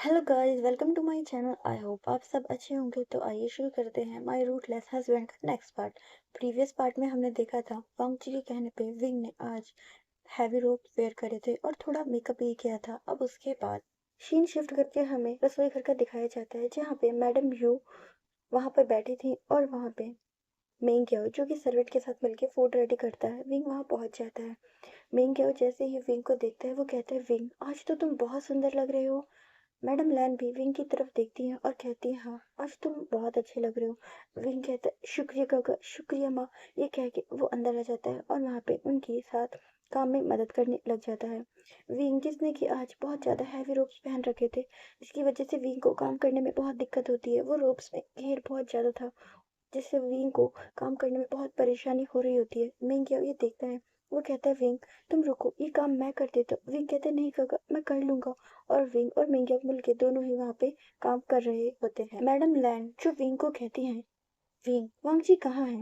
Hello guys, welcome to my channel. I hope आप सब अच्छे होंगे। तो आइए शुरू करते हैं माय रूटलेस हस्बैंड का नेक्स्ट पार्ट। प्रीवियस पार्ट में हमने देखा था वांग जी के कहने पे विंग ने आज हैवी रोप वेयर करे थे और थोड़ा मेकअप भी किया था। अब उसके बाद सीन शिफ्ट करके हमें रसोई घर का दिखाया जाता है, जहाँ पे मैडम यू वहाँ पर बैठी थी और वहाँ पे मेंग क्याओ जो कि सर्वेंट के साथ मिलके फूड रेडी करता है। विंग वहाँ पहुंच जाता है। मेंग क्याओ जैसे ही विंग को देखता है वो कहता है, विंग आज तो तुम बहुत सुंदर लग रहे हो। मैडम लैन भी विंग की तरफ देखती हैं और कहती हैं, हाँ आज तुम बहुत अच्छे लग रहे हो। विंग कहता है, शुक्रिया काका, शुक्रिया माँ। ये कह के वो अंदर आ जाता है और वहाँ पे उनके साथ काम में मदद करने लग जाता है। विंग जिसने कि आज बहुत ज़्यादा हैवी रोप्स पहन रखे थे, इसकी वजह से विंग को काम करने में बहुत दिक्कत होती है। वो रोप्स में घेर बहुत ज़्यादा था, जिससे विंग को काम करने में बहुत परेशानी हो रही होती है। मिंग क्या ये देखता है, वो कहता है, विंग तुम रुको, ये काम मैं कर देता हूँ। विंग कहता है, नहीं काका मैं कर लूंगा। और विंग और मिंग मिलके दोनों ही वहाँ पे काम कर रहे होते हैं। मैडम लैंड जो विंग को कहती हैं, विंग वांग जी कहाँ है।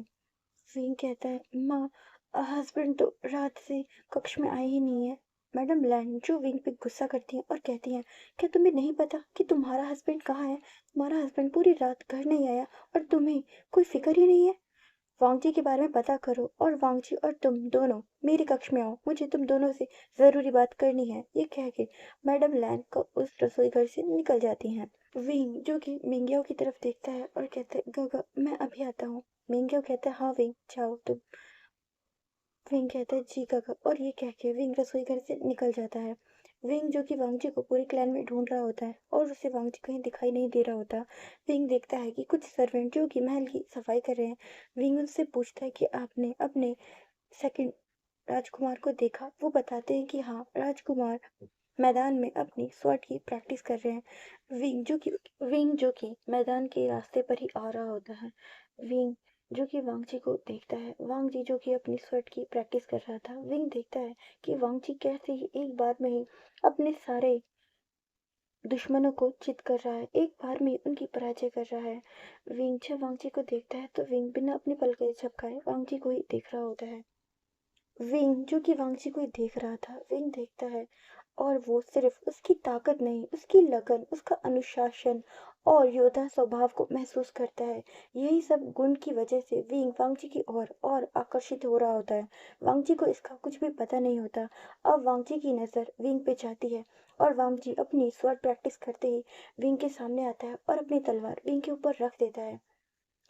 विंग कहता है, माँ हस्बैंड तो रात से कक्ष में आए ही नहीं है। मैडम लैंड जो विंग पे गुस्सा करती हैं और कहती हैं, क्या तुम्हें नहीं पता कि तुम्हारा हस्बैंड कहाँ है। तुम्हारा हस्बैंड पूरी रात घर नहीं आया और तुम्हें कोई फिक्र ही नहीं है। वांगजी के बारे में पता करो और वांगजी और तुम दोनों मेरे कक्ष में आओ, मुझे तुम दोनों से जरूरी बात करनी है। ये कह के मैडम लैन को उस रसोई घर से निकल जाती हैं। विंग जो कि मिंगियो की तरफ देखता है और कहता है, गगा मैं अभी आता हूँ। मिंगियो कहता है, हाँ विंग जाओ तुम। विंग कहता है, जी काका। और ये कह के विंग रसोई घर से निकल जाता है। विंग जो कि वांगजी को पूरी क्लैन में ढूंढ रहा होता है और उसे वांगजी कहीं दिखाई नहीं दे रहा होता। विंग देखता है कि कुछ सर्वेंट जो कि महल की सफाई कर रहे हैं। विंग उनसे पूछता है कि आपने अपने सेकंड राजकुमार को देखा। वो बताते हैं कि हाँ, राजकुमार मैदान में अपनी स्वॉर्ड की प्रैक्टिस कर रहे हैं। विंग जो कि मैदान के रास्ते पर ही आ रहा होता है। विंग जो कि वांगजी को देखता है। वांगजी जो कि अपनी स्वॉर्ड की प्रैक्टिस कर रहा था। विंग देखता है कि वांगजी कैसे ही एक बार में ही अपने सारे दुश्मनों को चित कर रहा है, एक बार में उनकी पराजय कर रहा है। विंग जब वांगजी को देखता है तो विंग बिना अपनी पलकें झपकाए वांगजी को ही देख रहा होता है। विंग जो कि वांगजी को ही देख रहा था, विंग देखता है और वो सिर्फ उसकी ताकत नहीं, उसकी लगन, उसका अनुशासन और योद्धा स्वभाव को महसूस करता है। यही सब गुण की वजह से विंग वांगजी की ओर और आकर्षित हो रहा होता है। वांगजी को इसका कुछ भी पता नहीं होता। अब वांगजी की नजर विंग पे जाती है और वांगजी अपनी स्वॉर्ड प्रैक्टिस करते ही विंग के सामने आता है और अपनी तलवार विंग के ऊपर रख देता है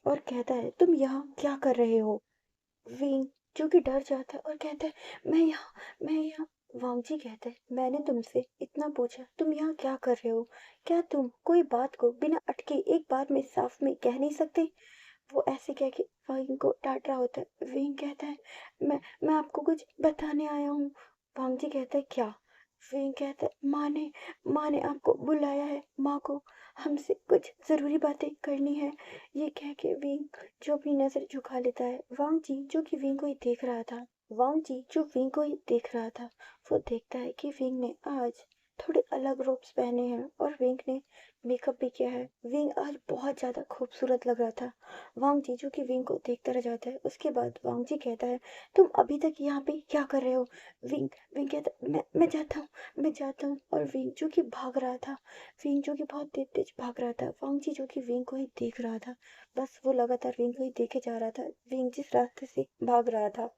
और कहता है, तुम यहाँ क्या कर रहे हो। विंग जो कि डर जाता है और कहता है, मैं यहाँ। वांगजी कहता है, मैंने तुमसे इतना पूछा, तुम यहाँ क्या कर रहे हो। क्या तुम कोई बात को बिना अटके एक बार में साफ में कह नहीं सकते। वो ऐसे कह के विंग को डांट रहा होता है। विंग कहता है, मैं आपको कुछ बताने आया हूँ। वांगजी कहता है, क्या। विंग कहता है, माँ ने आपको बुलाया है, माँ को हमसे कुछ जरूरी बातें करनी है। ये कह के विंग जो अपनी नजर झुका लेता है। वांग जी जो कि विंग को ही देख रहा था। वांग जी जो विंग को ही देख रहा था, वो देखता है कि विंग ने आज थोड़े अलग रोब्स पहने हैं और विंग ने मेकअप भी किया है। विंग आज बहुत ज्यादा खूबसूरत लग रहा था। वांग जी जो कि विंग को देखता रह जाता है। उसके बाद वांग जी कहता है, तुम अभी तक यहाँ पे क्या कर रहे हो। विंग विंग कहता है, मैं जाता हूँ, मैं जाता हूँ। और विंग जो कि भाग रहा था, विंग जो कि बहुत तेज तेज भाग रहा था। वांग जी जो कि विंग को ही देख रहा था, बस वो लगातार विंग को ही देखे जा रहा था, विंग जिस रास्ते से भाग रहा था।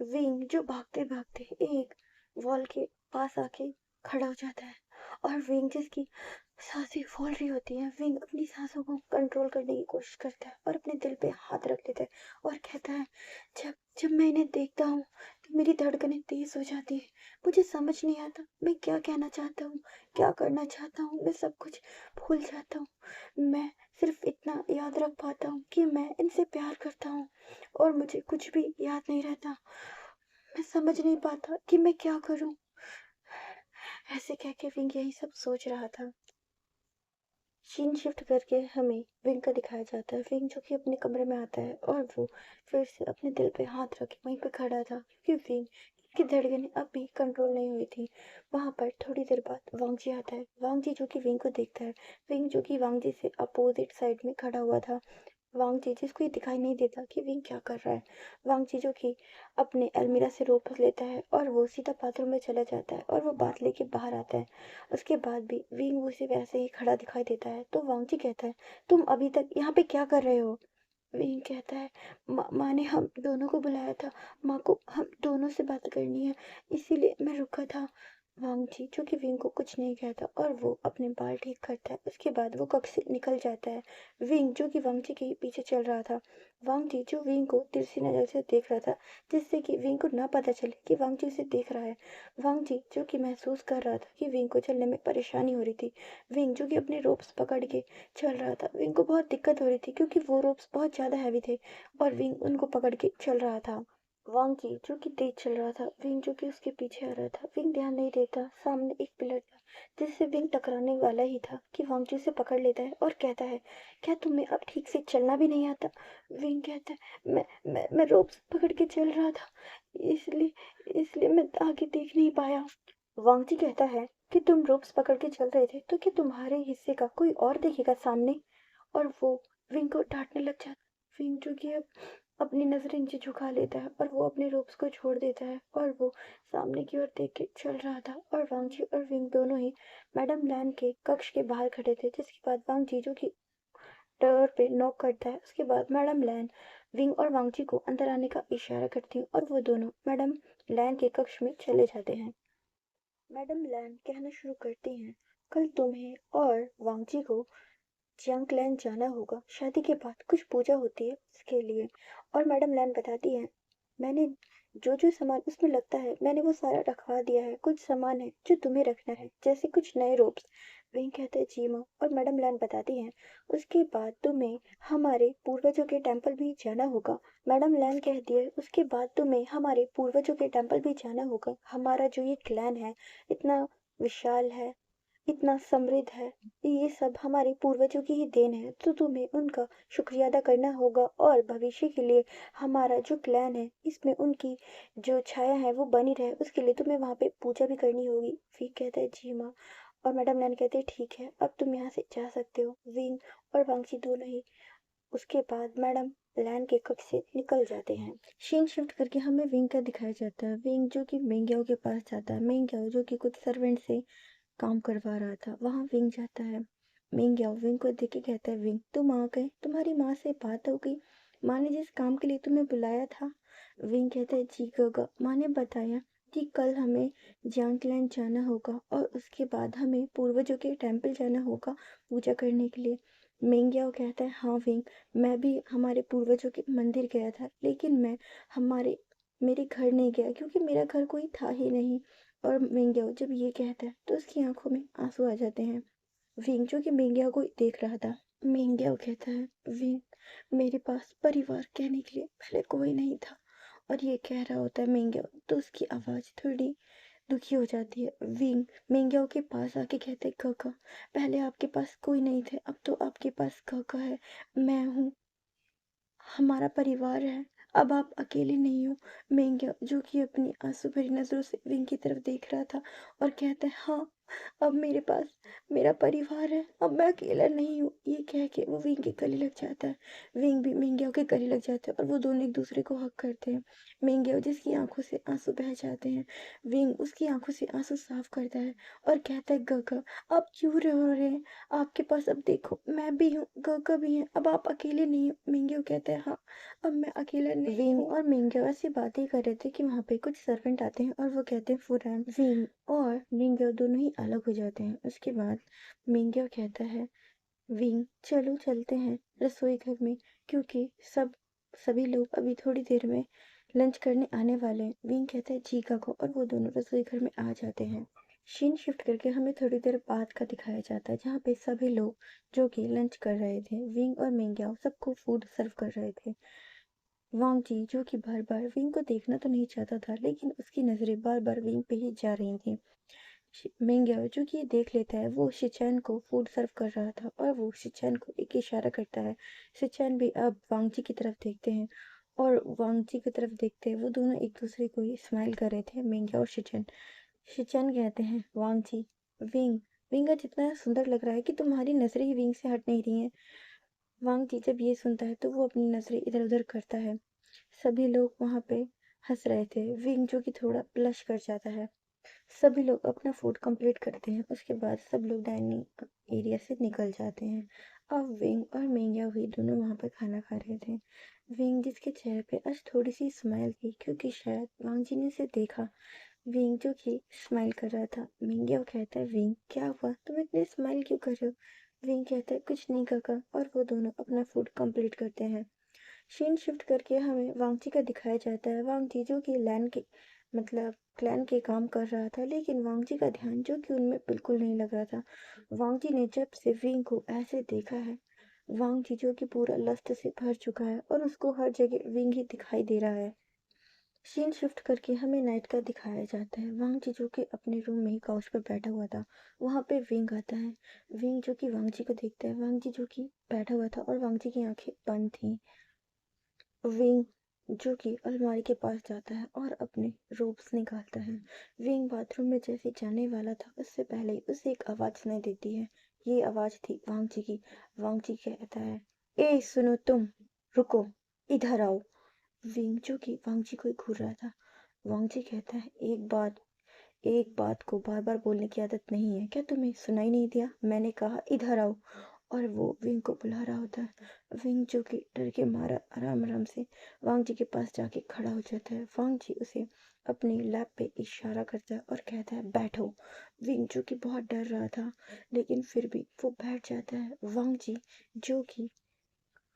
विंग जो भागते भागते एक वॉल के पास आके खड़ा हो जाता है और विंग जिसकी सांसें फूल रही होती हैं, विंग अपनी सांसों को कंट्रोल करने की कोशिश करता है और अपने दिल पे हाथ रख देता है और कहता है, जब जब मैं इन्हें देखता हूँ तो मेरी धड़कनें तेज हो जाती है। मुझे समझ नहीं आता मैं क्या कहना चाहता हूँ, क्या करना चाहता हूँ। मैं सब कुछ भूल जाता हूँ। मैं सिर्फ इतना याद रख पाता हूँ कि मैं इनसे प्यार करता हूँ और मुझे कुछ भी याद नहीं रहता। मैं समझ नहीं पाता कि मैं क्या करूँ। ऐसे कह के विंग यही सब सोच रहा था। सीन शिफ्ट करके हमें विंग का दिखाया जाता है। विंग जो कि अपने कमरे में आता है और वो फिर से अपने दिल पे हाथ रखे वहीं पे खड़ा था, क्योंकि विंग की धड़कनें अब भी कंट्रोल नहीं हुई थी। वहां पर थोड़ी देर बाद वांगजी आता है। वांगजी जो कि विंग को देखता है। विंग जो कि वांगजी से अपोजिट साइड में खड़ा हुआ था। वांग जी जिसको ये दिखाई नहीं देता कि विंग क्या कर रहा है। वांग जी जो कि अपने अलमीरा से रोप लेता है और वो सीधा बाथरूम में चला जाता है और वो बात लेके बाहर आता है। उसके बाद भी विंग उसे वैसे ही खड़ा दिखाई देता है तो वांग जी कहता है, तुम अभी तक यहाँ पे क्या कर रहे हो? विंग कहता है, माँ ने हम दोनों को बुलाया था, माँ को हम दोनों से बात करनी है, इसीलिए मैं रुका था। वांग जी जो कि विंग को कुछ नहीं कहता और वो अपने बाल ठीक करता है। उसके बाद वो कक्ष से निकल जाता है। विंग जो कि वांग जी के पीछे चल रहा था। वांग जी जो विंग को तिरछी नजर से देख रहा था, जिससे कि विंग को ना पता चले कि वांग जी उसे देख रहा है। वांग जी जो कि महसूस कर रहा था कि विंग को चलने में परेशानी हो रही थी। विंग जो कि अपने रोप्स पकड़ के चल रहा था। विंग को बहुत दिक्कत हो रही थी क्योंकि वो रोप्स बहुत ज़्यादा हैवी थे और विंग उनको पकड़ के चल रहा था। वांग जी जो कि तेज चल रहा था। विंग जो कि उसके पीछे आ रहा था। विंग ध्यान नहीं देता। सामने एक पिलर था जिससे विंग टकराने वाला ही था कि वांग जी उसे पकड़ लेता है और कहता है, क्या तुम्हें अब ठीक से चलना भी नहीं आता? विंग कहता है, मैं रोप्स पकड़ के चल रहा था, इसलिए इसलिए मैं आगे देख नहीं पाया। वांग जी कहता है कि तुम रोप्स पकड़ के चल रहे थे तो क्या तुम्हारे हिस्से का कोई और देखेगा सामने? और वो विंग को डांटने लग जाता। विंग जो कि अब अपनी नजरें नीचे झुका लेता है और वो अपने रोप्स को छोड़ देता है और वो सामने की ओर देख के चल रहा था। और वांगजी और विंग दोनों ही मैडम लैन के कक्ष के बाहर खड़े थे, जिसके बाद वांगजी जो कि डोर पे नॉक करता है। उसके बाद मैडम लैन विंग और वांगजी को अंदर आने का इशारा करती है और वो दोनों मैडम लैन के कक्ष में चले जाते हैं। मैडम लैन कहना शुरू करती हैं, कल तुम्हें और वांगजी को जियांगलैन जाना होगा। शादी के बाद कुछ पूजा होती है उसके लिए। और मैडम लैन बताती है, मैंने जो जो सामान उसमें लगता है मैंने वो सारा रखवा दिया है। कुछ सामान है जो तुम्हें रखना है, जैसे कुछ नए रोप्स। विंग कहता है, जी माँ। और मैडम लैन बताती हैं, उसके बाद तुम्हें हमारे पूर्वजों के टेम्पल भी जाना होगा। मैडम लैन कहती है, उसके बाद तुम्हें हमारे पूर्वजों के टेम्पल भी जाना होगा। हमारा जो ये क्लैन है इतना विशाल है, इतना समृद्ध है, ये सब हमारे पूर्वजों की ही देन है, तो तुम्हें उनका शुक्रिया अदा करना होगा और भविष्य के लिए हमारा जो क्लैन है इसमें उनकी जो छाया है वो बनी रहे, उसके लिए तुम्हें वहाँ पे पूजा भी करनी होगी। विंग कहता है, जी माँ। और मैडम लैन कहते हैं, ठीक है, अब तुम यहाँ से जा सकते हो। विंग और वांगची दोनों ही उसके बाद मैडम लैन के कक्ष से निकल जाते हैं। सीन शिफ्ट करके हमें विंग का दिखाया जाता है। विंग जो कि मेंग्याओ के पास जाता है। मेंग्याओ जो कि कुछ सर्वेंट से काम करवा रहा था, वहां विंग जाता है। मिंग याओ विंग को देख के कहता है, विंग तुम आ गए, तुम्हारी माँ से बात हो गई? माँ ने जिस काम के लिए तुम्हें बुलाया था? विंग कहता है, जी गगा, माँ ने बताया कि कल हमें जियांगलैंड जाना होगा और उसके बाद हमें पूर्वजों के टेम्पल जाना होगा पूजा करने के लिए। मिंग याओ कहता है, हाँ विंग, मैं भी हमारे पूर्वजों के मंदिर गया था, लेकिन मैं हमारे मेरे घर नहीं गया क्योंकि मेरा घर कोई था ही नहीं। और मिंग्याओ जब ये कहता है तो उसकी आंखों में आंसू आ जाते हैं। विंग जो कि मिंग्याओ को देख रहा था। मिंग्याओ कहता है, विंग, मेरे पास परिवार कहने के लिए पहले कोई नहीं था। और ये कह रहा होता है मिंग्याओ तो उसकी आवाज थोड़ी दुखी हो जाती है। विंग मिंग्याओ के पास आके कहते, काका, पहले आपके पास कोई नहीं थे, अब तो आपके पास काका है, मैं हूँ, हमारा परिवार है, अब आप अकेले नहीं हो। मेंग्या जो कि अपनी आंसू भरी नजरों से विंग की तरफ देख रहा था और कहता है, हाँ, अब मेरे पास मेरा परिवार है, अब मैं अकेला नहीं हूँ। ये कह के वो विंग के गले लग जाता है। विंग भी मेंग्या के गले लग जाता है और वो दोनों एक दूसरे को हक करते हैं। मेंग्या जिसकी आंखों से आंसू बह जाते हैं, विंग उसकी आंखों से आंसू साफ करता है और कहता है, गगा, आप क्यों रो रहे हैं? आपके पास अब देखो मैं भी हूँ, गगा भी है, अब आप अकेले नहीं हो। मिंग्यो कहता है, हाँ, अब मैं अकेला नहीं विंग हूँ। और मिंग्यो ऐसी बातें कर रहे थे कि वहां पे कुछ सर्वेंट आते हैं और वो कहते हैं, फुरैन। विंग और मिंग्यो दोनों ही अलग हो जाते हैं। उसके बाद मिंग्यो कहता है, विंग, चलो चलते हैं रसोई घर में, क्योंकि सभी लोग अभी थोड़ी देर में लंच करने आने वाले हैं। विंग कहता है, जी काको, और वो दोनों रसोई घर में आ जाते हैं। सीन शिफ्ट करके हमें थोड़ी देर बाद का दिखाया जाता है, जहाँ पे सभी लोग जो कि लंच कर रहे थे, विंग और मिंग्याओ सबको फूड सर्व कर रहे थे। वांग जी जो कि बार बार विंग को देखना तो नहीं चाहता था, लेकिन उसकी नजरें बार बार विंग पे ही जा रही थी। मिंग्याओ जो कि ये देख लेता है, वो शिचैन को फूड सर्व कर रहा था और वो शिचैन को एक इशारा करता है। शिचैन भी अब वांग जी की तरफ देखते हैं और वांग जी की तरफ देखते हैं वो दोनों एक दूसरे को ही स्माइल कर रहे थे, मिंग्याओ और शिचैन। शिचैन कहते हैं, वांग जी, विंग, विंग आज इतना सुंदर लग रहा है कि तुम्हारी नजरें ही विंग से हट नहीं रही हैं। वांग जी जब ये सुनता है तो वो अपनी नजरें इधर उधर करता है। सभी लोग वहां पे हंस रहे थे। विंग जो कि थोड़ा ब्लश कर जाता है। सभी लोग अपना फूड कंप्लीट करते हैं। उसके बाद सब लोग डाइनिंग एरिया से निकल जाते हैं। अब विंग और मेंग्या हुई दोनों वहां पर खाना खा रहे थे। विंग जिसके चेहरे पे आज थोड़ी सी स्माइल थी क्योंकि शायद वांग जी ने उसे देखा। विंग जो कि स्माइल कर रहा था। मेंग्या कहता है, विंग क्या हुआ, तुम इतने स्माइल क्यों कर रहे हो? विंग कहता है, कुछ नहीं काका। और वो दोनों अपना फूड कंप्लीट करते हैं। सीन शिफ्ट करके हमें वांगची का दिखाया जाता है। वांगची जो कि लैंड के मतलब क्लैन के काम कर रहा था, लेकिन वांगची का ध्यान जो कि उनमें बिल्कुल नहीं लग रहा था। वांगची ने जब से विंग को ऐसे देखा है, वांगची जो कि पूरा लस्ट से भर चुका है और उसको हर जगह विंग ही दिखाई दे रहा है। सीन शिफ्ट करके हमें नाइट का दिखाया जाता है। वांगची जो कि अपने रूम में ही काउच पर बैठा हुआ था। वहां पे विंग आता है। विंग जो कि वांगची को देखता है। वांगची जो कि बैठा हुआ था और वांगची की आंखें बंद थी। विंग जो कि अलमारी के पास जाता है और अपने रोब्स निकालता है। विंग बाथरूम में जैसे जाने वाला था, उससे पहले ही उसे एक आवाज सुनाई देती है। ये आवाज थी वांगची की। वांगची कहता है, ए सुनो तुम, रुको, इधर आओ। विंग जो कि वांगची को ही घूर रहा था। वांगची कहता है, एक बात को बार बार बोलने की आदत नहीं है क्या? तुम्हें सुनाई नहीं दिया? मैंने कहा इधर आओ। और वो विंग को बुला रहा होता है। विंग जो कि डर के मारा आराम आराम से वांग जी के पास जाके खड़ा हो जाता है। वांग जी उसे अपनी लैप पे इशारा करता है और कहता है, बैठो। विंग जो कि बहुत डर रहा था, लेकिन फिर भी वो बैठ जाता है। जो कि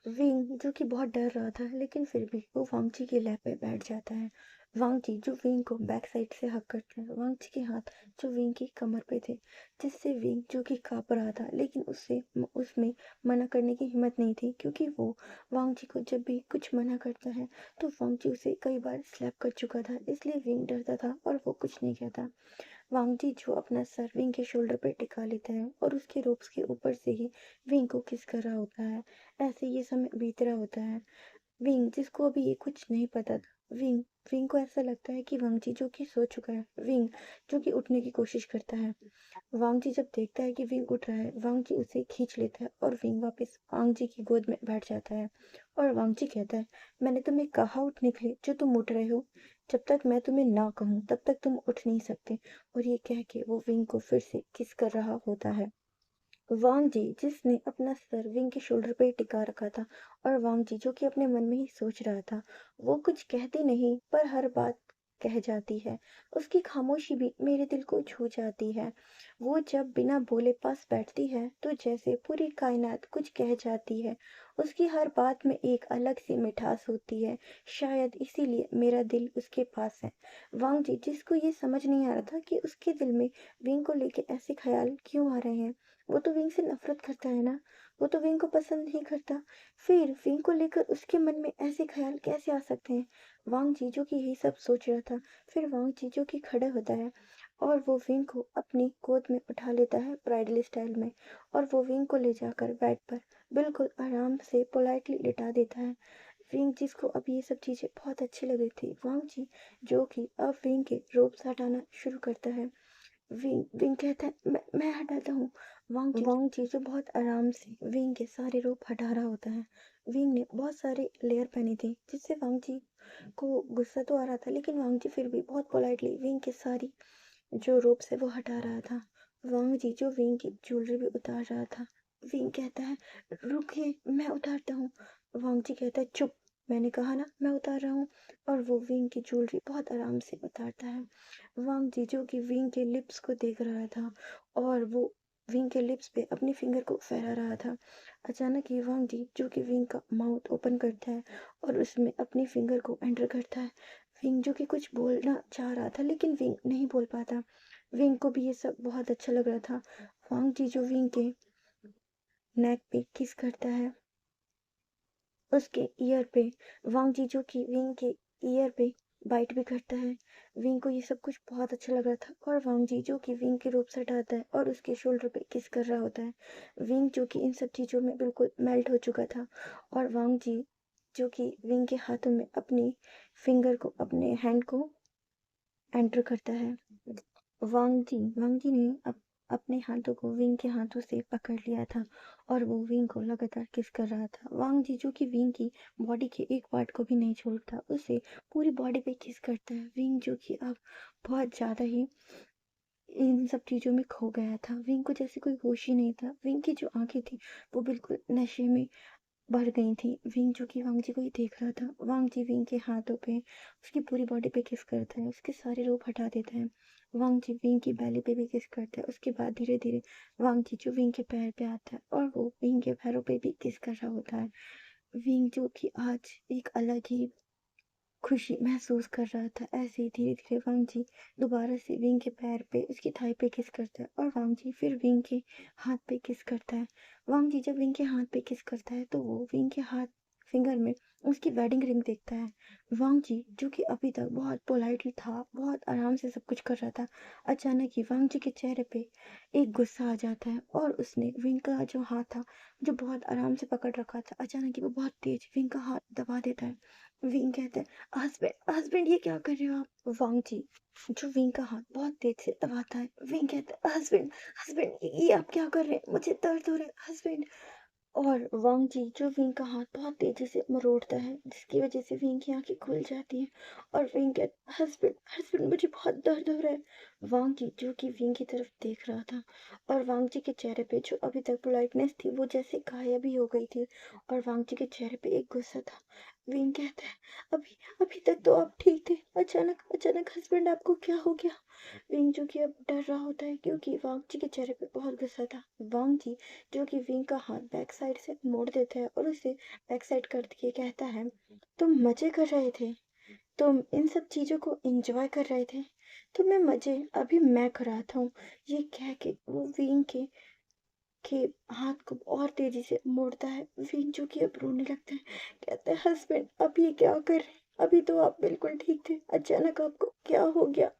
विंग जो कि बहुत डर रहा था, लेकिन फिर भी वो वांगची की लैप पे बैठ जाता है। वांगची जो विंग को बैक साइड से हक करता है। वांगची के हाथ जो विंग की कमर पे थे, जिससे विंग जो कि कांप रहा था, लेकिन उसमें मना करने की हिम्मत नहीं थी क्योंकि वो वांगची को जब भी कुछ मना करता है तो वांगची उसे कई बार स्लैप कर चुका था, इसलिए विंग डरता था और वो कुछ नहीं कहता। वांगजी जो अपना सर विंग के शोल्डर पर टिका लेता है और उसके रोब्स के ऊपर से ही विंग को किस कर रहा होता है। ऐसे ये समय बीत रहा होता है। विंग जिसको अभी ये कुछ नहीं पता था, विंग विंग को ऐसा लगता है कि वांगजी जो कि सो चुका है। विंग जो कि उठने की कोशिश करता है। वांगजी जब देखता है कि विंग उठ रहा है, वांगजी उसे खींच लेता है और विंग वापस वांगजी की गोद में बैठ जाता है। और वांगजी कहता है, मैंने तुम्हें कहा उठने के लिए, जो तुम उठ रहे हो। जब तक मैं तुम्हें ना कहूं तब तक तुम उठ नहीं सकते। और ये कह के वो विंग को फिर से किस कर रहा होता है। वांगजी जिसने अपना सर विंग के शोल्डर पे टिका रखा था, और वांगजी जो कि अपने मन में ही सोच रहा था, वो कुछ कहती नहीं पर हर बात कह जाती है। उसकी खामोशी भी मेरे दिल को छू जाती है। वो जब बिना बोले पास बैठती है तो जैसे पूरी कायनात कुछ कह जाती है। उसकी हर बात में एक अलग सी मिठास होती है। शायद इसीलिए मेरा दिल उसके पास है। वांगजी जिसको ये समझ नहीं आ रहा था कि उसके दिल में विंग को लेके ऐसे ख्याल क्यों आ रहे हैं। वो तो विंग से नफरत करता है ना, वो तो विंग को पसंद नहीं करता। फिर विंग को लेकर उसके मन में ऐसे ख्याल कैसे आ सकते हैं? वांग जीजू की यही सब सोच रहा था। फिर वांग जीजू की खड़ा होता है और वो विंग को अपनी गोद में उठा लेता है ब्राइडल स्टाइल में। और वो विंग को ले जाकर बेड पर बिल्कुल आराम से पोलाइटली लिटा देता है। विंग जिसको अब ये सब चीजें बहुत अच्छी लग रही थी, वांग जी जो कि अब विंग के रोब्स हटाना शुरू करता है। विंग विंग कहता है, मैं हटाता हूँ। वांग जीजू बहुत आराम से विंग के सारे रोप हटा रहा होता है। विंग ने बहुत सारे लेयर पहनी थी, जिससे वांग जी को गुस्सा तो आ रहा था, लेकिन वांग जी फिर भी बहुत पोलाइटली विंग के सारी जो रोप्स है वो हटा रहा था। वांग जी जो विंग की ज्वेलरी भी उतार रहा था। विंग कहता है, रुकिए मैं उतारता हूँ। वांग जी कहता है, चुप, मैंने कहा ना मैं उतार रहा हूँ। और वो विंग की ज्वेलरी बहुत आराम से उतारता है। वांग जी जो कि विंग के लिप्स को देख रहा था और वो विंग के लिप्स पे अपनी फिंगर को फैला रहा था। अचानक ही वांग जी जो कि विंग का माउथ ओपन करता है और उसमें अपनी फिंगर को एंटर करता है। विंग जो कि कुछ बोलना चाह रहा था, लेकिन विंग नहीं बोल पाता। विंग को भी ये सब बहुत अच्छा लग रहा था। वांग जी जो विंग के नेक पे किस करता है, उसके ईयर पे। वांग जीजू की विंग के ईयर पे बाइट भी करता है। विंग को ये सब कुछ बहुत अच्छा लग रहा था और वांग जीजू की विंग के रूप से हटाता है और उसके शोल्डर पे किस कर रहा होता है। विंग जो कि इन सब चीजों में बिल्कुल मेल्ट हो चुका था, और वांग जी जो कि विंग के हाथों में अपनी फिंगर को अपने हैंड को एंटर करता है। वांग जी ने अपने हाथों को विंग के हाथों से पकड़ लिया था और वो विंग को लगातार किस कर रहा था। वांग जी जो कि विंग की बॉडी के एक पार्ट को भी नहीं छोड़ता, उसे पूरी बॉडी पे किस करता है। विंग जो कि अब बहुत ज़्यादा ही इन सब चीज़ों में खो गया था। विंग को जैसे कोई होश ही नहीं था। विंग की जो आंखें थी वो बिल्कुल नशे में भर गई थी। विंग जो कि वांग जी को ही देख रहा था। वांग जी विंग के हाथों पे, उसकी पूरी बॉडी पे किस करता है, उसके सारे रोग हटा देता है। वांग जी विंग की बैली पे भी किस करता है। उसके बाद धीरे धीरे वांग जी जो विंग के पैर पे आता है और वो विंग के पैरों पे भी किस कर रहा होता है। विंग जो कि आज एक अलग ही खुशी महसूस कर रहा था। ऐसे ही धीरे धीरे वांग जी दोबारा से विंग के पैर पे, उसकी थाई पे किस करता है और वांग जी फिर विंग के हाथ पे किस करता है। वांग जी जब विंग के हाथ पे किस करता है तो वो विंग के हाथ फिंगर में उसकी वेडिंग रिंग देखता है। वांग जी जो कि अभी तक बहुत पोलाइटली था, बहुत आराम से सब कुछ कर रहा था, अचानक ही वांग जी के चेहरे पे एक गुस्सा आ जाता है और उसने विंग का जो हाथ था, जो बहुत आराम से पकड़ रखा था, अचानक ही वो बहुत तेज विंग का हाथ दबा देता है। विंग कहता है, हस्बैंड हस्बैंड ये क्या कर रहे हो आप। वांग जी जो विंग का हाथ बहुत तेज से दबाता है। विंग कहता है, हस्बैंड हस्बैंड ये आप क्या कर रहे हैं, मुझे दर्द हो रहा है हस्बैंड। और वांग जी जो विंग का हाथ बहुत तेजी से मरोड़ता है, जिसकी वजह से विंग की आंखें खुल जाती हैं और विंग कहता है, हस्बैंड हस्बैंड मुझे बहुत दर्द हो रहा है। वांग जी जो कि विंग की तरफ देख रहा था और वांग जी के चेहरे पे जो अभी तक पोलाइटनेस थी वो जैसे गायब ही हो गई थी और वांग जी के चेहरे पे एक गुस्सा था। विंग कहता है, अभी अभी तक तो आप ठीक थे, अचानक अचानक हस्बैंड आपको क्या हो गया। विंग जो कि अब डर रहा होता है क्योंकि वांग जी के चेहरे पे बहुत गुस्सा था। वांग जी जो कि विंग का हाथ बैक साइड से मोड़ देता है और उसे बैक साइड कर दिए कहता है, तुम मजे कर रहे थे, तुम इन सब चीजों को एंजॉय कर रहे थे, तुम्हें मजे अभी मैं कराता हूँ। ये कह के वो विंग के हाथ को और तेजी से मोड़ता है। विंग जो कि अब रोने लगता है, कहता है, हस्बैंड अब ये क्या कर रहे हैं? अभी तो आप बिल्कुल ठीक थे, अचानक आपको क्या हो गया।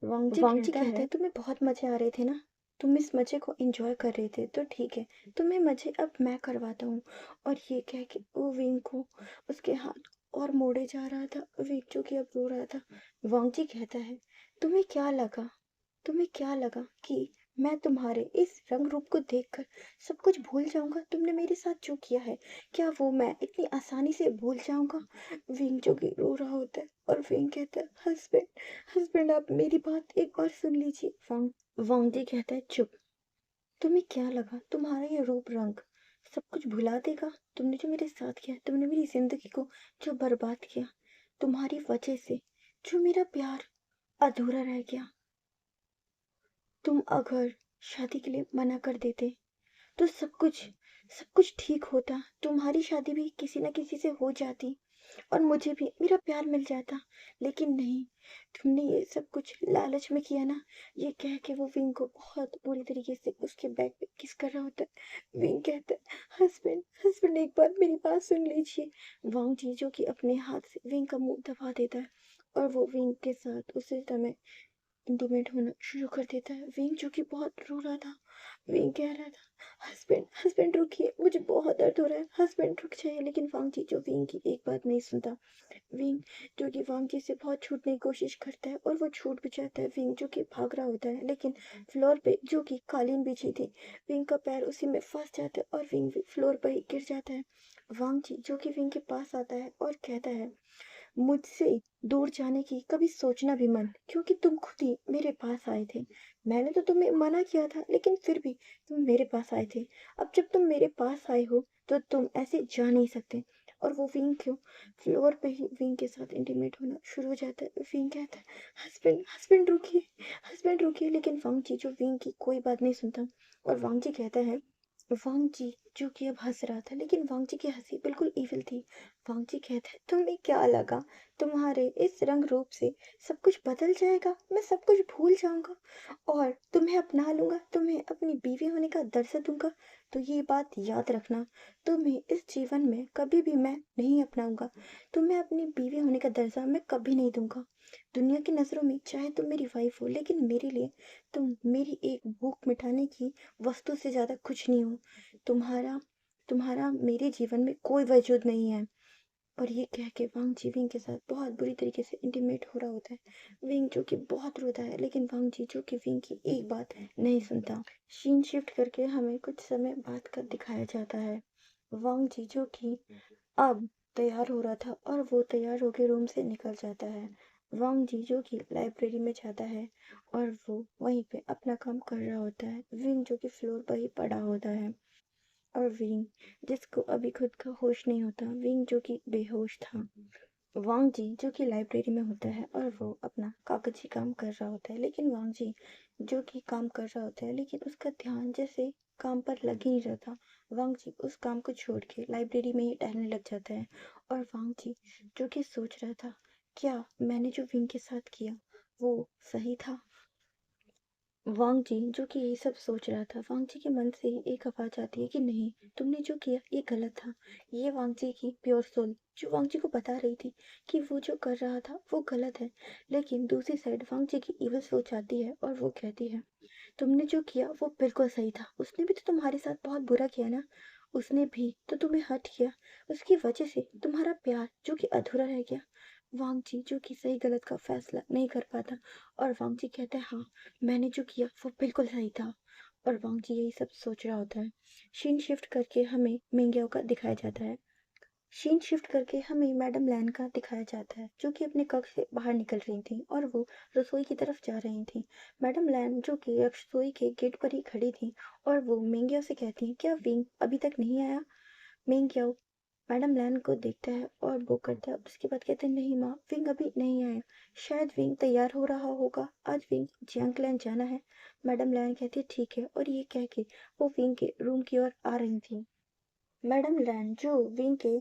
वांग जी कहता है, तुम्हें बहुत मजे आ रहे थे ना, तुम इस मजे को एंजॉय कर रहे थे तो ठीक है, तुम्हें मजे अब मैं करवाता हूँ। और ये कह के वो विंग को उसके हाथ और मोड़े जा रहा था। विंग जो कि अब रो रहा था। वांग जी कहता है, तुम्हें क्या लगा, तुम्हें क्या लगा कि मैं तुम्हारे इस रंग रूप को देखकर सब कुछ भूल जाऊंगा। तुमने मेरे साथ जो किया है, क्या वो मैं इतनी आसानी से भूल जाऊंगा। विंग जो कि रो रहा होता है और विंग कहता है, हस्बैंड हस्बैंड आप मेरी बात एक बार सुन लीजिए। वांग जी कहता है, चुप, तुम्हें क्या लगा तुम्हारा ये रूप रंग सब कुछ भुला देगा। तुमने जो मेरे साथ किया, तुमने मेरी जिंदगी को जो बर्बाद किया, तुम्हारी वजह से जो मेरा प्यार अधूरा रह गया। तुम अगर शादी के लिए मना कर देते तो सब कुछ ठीक होता, तुम्हारी शादी भी किसी ना किसी से हो जाती और मुझे भी मेरा प्यार मिल जाता। लेकिन नहीं, तुमने ये सब कुछ लालच में किया ना। ये कह के वो विंग को बहुत बुरी तरीके से उसके बैक पे किस कर रहा होता है। विंग कहता है, हस्बैंड हस्बैंड एक बार मेरी बात सुन लीजिए। वांग जी जो कि अपने हाथ से विंग का मुंह दबा देता है और वो विंग के साथ उसी समय इंटीमेट होना शुरू कर देता है। विंग जो कि बहुत रो रहा था, विंग कह रहा था, हस्बैंड हस्बैंड रुकिए, मुझे बहुत दर्द हो रहा है, हस्बैंड रुक जाइए। लेकिन वांग जी जो विंग की एक बात नहीं सुनता। विंग जो कि वांग जी से बहुत छूटने की कोशिश करता है और वो छूट भी जाता है। विंग जो कि भाग रहा होता है लेकिन फ्लोर पे जो कि कालीन बिछी थी, विंग का पैर उसी में फंस जाता है और विंग भी फ्लोर पर ही गिर जाता है। वांग जी जो कि विंग के पास आता है और कहता है, मुझसे दूर जाने की कभी सोचना भी मत, क्योंकि तुम खुद ही मेरे पास आए थे। मैंने तो तुम्हें मना किया था लेकिन फिर भी तुम मेरे पास आए थे। अब जब तुम मेरे पास आए हो तो तुम ऐसे जा नहीं सकते। और वो विंग क्यों फ्लोर पे ही विंग के साथ इंटीमेट होना शुरू हो जाता है। विंग कहता है, हस्बैंड हस्बैंड रुकिए, हस्बैंड रुकिए। लेकिन वांग जी जो विंग की कोई बात नहीं सुनता और वांग जी कहता है, वांग जी जो कि अब हंस रहा था लेकिन वांग जी की हंसी बिल्कुल ईविल थी। वांग जी कहता है, तुम्हें क्या लगा तुम्हारे इस रंग रूप से सब कुछ बदल जाएगा, मैं सब कुछ भूल जाऊंगा और तुम्हें अपना लूंगा, तुम्हें अपनी बीवी होने का दर्जा दूंगा। तो ये बात याद रखना, तुम्हें इस जीवन में कभी भी मैं नहीं अपनाऊंगा, तुम्हें अपनी बीवी होने का दर्जा मैं कभी नहीं दूंगा। दुनिया की नजरों में चाहे तुम मेरी वाइफ हो लेकिन मेरे लिए तुम मेरी एक भूख मिटाने की वस्तु से ज्यादा कुछ नहीं हो। तुम्हारा तुम्हारा मेरे जीवन में कोई वजूद नहीं है। और ये कह के वांग जी विंग के साथ बहुत बुरी तरीके से इंटीमेट हो रहा होता है। विंग जो कि बहुत रोता है, लेकिन वांग जी जो कि विंग की एक बात नहीं सुनता। सीन शिफ्ट करके हमें कुछ समय बाद का दिखाया जाता है। वांग जी जो कि अब तैयार हो रहा था और वो तैयार होकर रूम से निकल जाता है। वांग जी जो कि लाइब्रेरी में जाता है और वो वहीं पे अपना काम कर रहा होता है। विंग जो कि फ्लोर पर ही पड़ा होता है और विंग जिसको अभी खुद का होश नहीं होता, विंग जो कि बेहोश था। वांग जी जो कि लाइब्रेरी में होता है और वो अपना कागजी काम कर रहा होता है, लेकिन वांग जी जो कि काम कर रहा होता है, लेकिन उसका ध्यान जैसे काम पर लग ही नहीं रहता। वांग जी उस काम को छोड़ के लाइब्रेरी में ही टहलने लग जाता है और वांग जी जो कि सोच रहा था, क्या मैंने जो विंग के साथ किया वो सही था। वांग जी जो कि ये सब सोच रहा था, वांग जी के मन से ही एक आवाज आती है कि नहीं, तुमने जो किया ये गलत था। ये वांग जी की प्योर सोल जो वांग जी को बता रही थी कि वो जो कर रहा था वो गलत है। लेकिन दूसरी साइड वांग जी की इविल सोच आती है और वो कहती है, तुमने जो किया वो बिल्कुल सही था। उसने भी तो तुम्हारे साथ बहुत बुरा किया ना। उसने भी तो तुम्हें हर्ट किया। उसकी वजह से तुम्हारा प्यार जो कि अधूरा रह गया। वांग जी जो कि सही गलत का फैसला नहीं कर पाता और वांग जी कहते हैं, हाँ मैंने जो किया वो बिल्कुल सही था। और वांग जी यही सब सोच रहा होता है। सीन शिफ्ट करके हमें मिंग्याओ का दिखाया जाता है। सीन शिफ्ट करके हमें मैडम लैन का दिखाया जाता है, जो कि अपने कक्ष से बाहर निकल रही थी और वो रसोई की तरफ जा रही थी। मैडम लैन जो कि रसोई के गेट पर ही खड़ी थी और वो मिंग्याओ से कहती है, क्या विंग अभी तक नहीं आया। मिंग्याओ मैडम लैन को देखता है और वो करता है, उसके बाद कहते हैं, नहीं माँ, विंग अभी नहीं आया। शायद विंग तैयार हो रहा होगा, आज विंग जियांगलैन जाना है। मैडम लैन कहती है ठीक है, और ये कह के वो विंग के रूम की ओर आ रही थी। मैडम लैन जो विंग के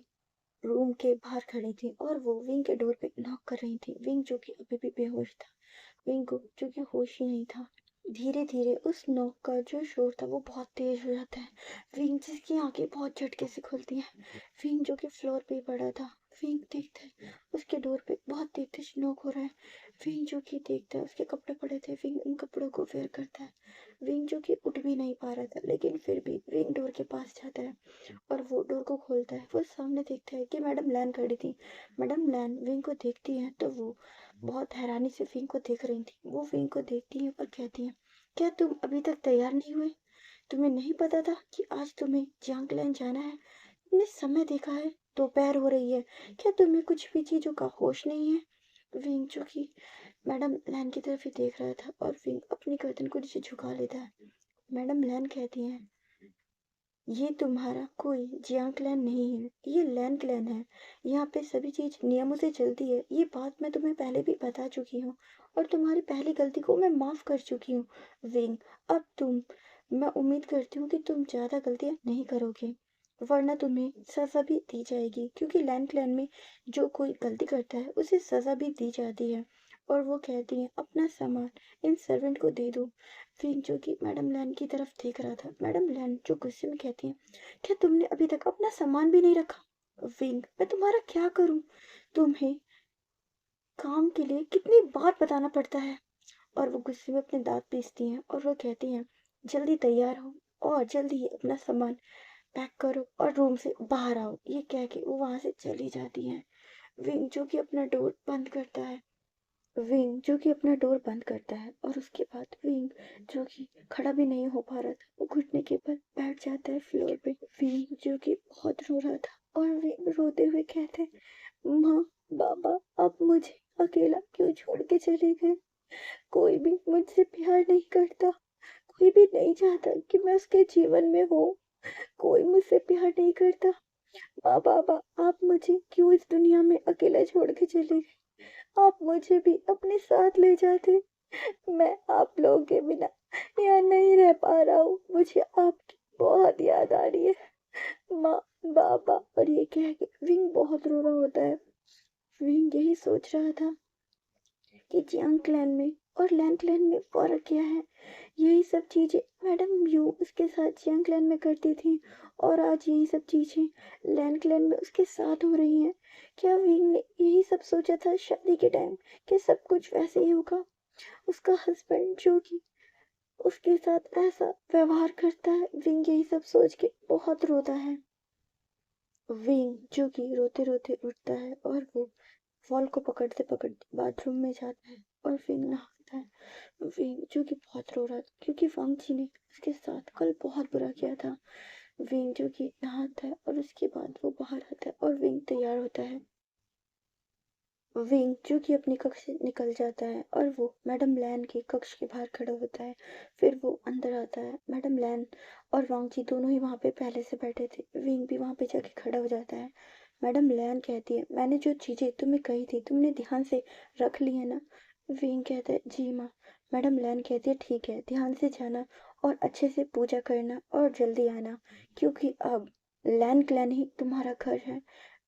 रूम के बाहर खड़ी थी और वो विंग के डोर पे नॉक कर रही थी। विंग जो कि अभी भी बेहोश था, विंग को जो कि होश ही नहीं था। धीरे धीरे उस नॉक का जो शोर था वो बहुत तेज हो जाता है। विंग जिसकी आंखें बहुत झटके से खुलती हैं। विंग जो कि फ्लोर पे पड़ा था, विंग देखता है उसके डोर पे बहुत तेज तेज नॉक हो रहा है। विंग जो कि देखता है उसके कपड़े पड़े थे, विंग उन कपड़ों को वेयर करता है। विंग जो कि उठ भी नहीं पा रहा था, लेकिन फिर भी विंग डोर के पास जाता है और वो डोर को खोलता है। वो सामने देखता है कि मैडम लैन खड़ी थी। मैडम लैन विंग को देखती है तो वो बहुत हैरानी से विंग को देख रही थी। वो विंग को देखती है और कहती है, क्या तुम अभी तक तैयार नहीं हुए। तुम्हें नहीं पता था कि आज तुम्हें जियांगलैन जाना है। तुमने समय देखा है, दोपहर हो रही है। क्या तुम्हें कुछ भी चीजों का होश नहीं है। विंग जो कि मैडम लैन की तरफ ही देख रहा था और विंग अपनी गर्दन को नीचे झुका लेता है। मैडम लैन कहती हैं, ये तुम्हारा कोई जियांग क्लैन नहीं है, ये लैन क्लैन है। यहाँ पे सभी चीज नियमों से चलती है। ये बात मैं तुम्हें पहले भी बता चुकी हूँ और तुम्हारी पहली गलती को मैं माफ कर चुकी हूँ। विंग, अब मैं उम्मीद करती हूँ कि तुम ज्यादा गलतियां नहीं करोगे, वरना तुम्हें सजा भी दी जाएगी, क्योंकि लैन क्लैन में जो कोई गलती करता है उसे सजा भी दी जाती है। और वो कहती है, अपना सामान इन सर्वेंट को दे दो। फिर जो कि मैडम लैन की तरफ देख रहा था, मैडम लैन जो गुस्से में कहती है, क्या तुमने अभी तक अपना सामान भी नहीं रखा। विंग, मैं तुम्हारा क्या करूं। तुम्हें काम के लिए कितनी बार बताना पड़ता है। और वो गुस्से में अपने दांत पीसती हैं और वो कहती हैं, जल्दी तैयार हो और जल्दी ही अपना सामान पैक करो और रूम से बाहर आओ। ये कह के वो वहां से चली जाती हैं। विंग जो कि अपना डोर बंद करता है। विंग जो कि अपना डोर बंद करता है और उसके बाद विंग जो कि खड़ा भी नहीं हो पा रहा था, वो घुटने के बल बैठ जाता है फ्लोर पे। विंग जो कि बहुत रो रहा था और विंग रोते हुए कहते, माँ, बाबा, अब मुझे अकेला क्यों छोड़ के चले गए। कोई भी मुझसे प्यार नहीं करता, कोई भी नहीं चाहता कि मैं उसके जीवन में हूँ। कोई मुझसे प्यार नहीं करता। माँ, बाबा, आप मुझे क्यों इस दुनिया में अकेला छोड़ के चले गए। आप मुझे भी अपने साथ ले जाते। मैं आप लोगों के बिना यहाँ नहीं रह पा रहा हूँ। मुझे आपकी बहुत याद आ रही है, माँ, बाबा। और ये कह के विंग बहुत रो रहा होता है। विंग यही सोच रहा था कि जियांग क्लैन में और लैन क्लैन में फर्क क्या है। यही सब चीजें मैडम यू उसके साथ जियांग क्लैन में करती थी और आज यही सब चीजें लैन क्लैन में उसके साथ हो रही हैं। क्या विंग ने यही सब सोचा था शादी के टाइम कि सब कुछ वैसे ही होगा। उसका हस्बैंड जो कि उसके साथ ऐसा व्यवहार करता है। विंग यही सब सोच के बहुत रोता है। विंग जो कि रोते-रोते उठता है और वो वॉल को पकड़ते-पकड़ते बाथरूम में जाता है और विंग नहाता है। विंग जो कि बहुत रो रहा था क्योंकि वांगची ने उसके साथ कल बहुत बुरा किया था। विंग जो कि नहाता है और उसके बाद वो बाहर आता है और विंग तैयार होता है। विंग जो कि अपने कक्ष से निकल जाता है और वो मैडम लैन के कक्ष के बाहर खड़ा होता है। फिर वो अंदर आता है। मैडम लैन और वांगची दोनों ही वहाँ पे पहले से बैठे थे। विंग भी वहाँ पे जाके खड़ा हो जाता है। मैडम लैन कहती है, मैंने जो चीज़ें तुम्हें कही थी तुमने ध्यान से रख ली है ना? विंग कहता है, जी माँ। मैडम लैन कहती है, ठीक है, ध्यान से जाना और अच्छे से पूजा करना और जल्दी आना क्योंकि अब लैन क्लैन ही तुम्हारा घर है।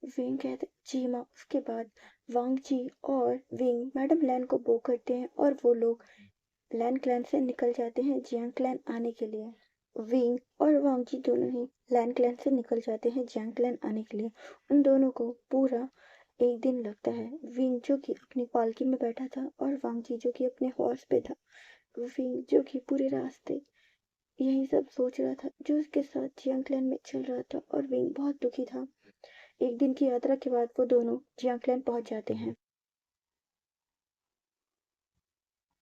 विंग कहते, जी माँ। उसके बाद वांगची और विंग मैडम लैन को बो करते हैं और वो लोग लैन क्लैन से निकल जाते हैं जियांग क्लैन आने के लिए। विंग और वांगची दोनों ही लैन क्लैन से निकल जाते हैं जियांग क्लैन आने के लिए। उन दोनों को पूरा एक दिन लगता है। विंग जो कि अपनी पालकी में बैठा था और वांगची जो कि अपने हॉर्स पे था। विंग जो कि पूरे रास्ते यही सब सोच रहा था जो उसके साथ जियांग क्लैन में चल रहा था और विंग बहुत दुखी था। एक दिन की यात्रा के बाद वो दोनों जियांग क्लैन पहुंच जाते हैं।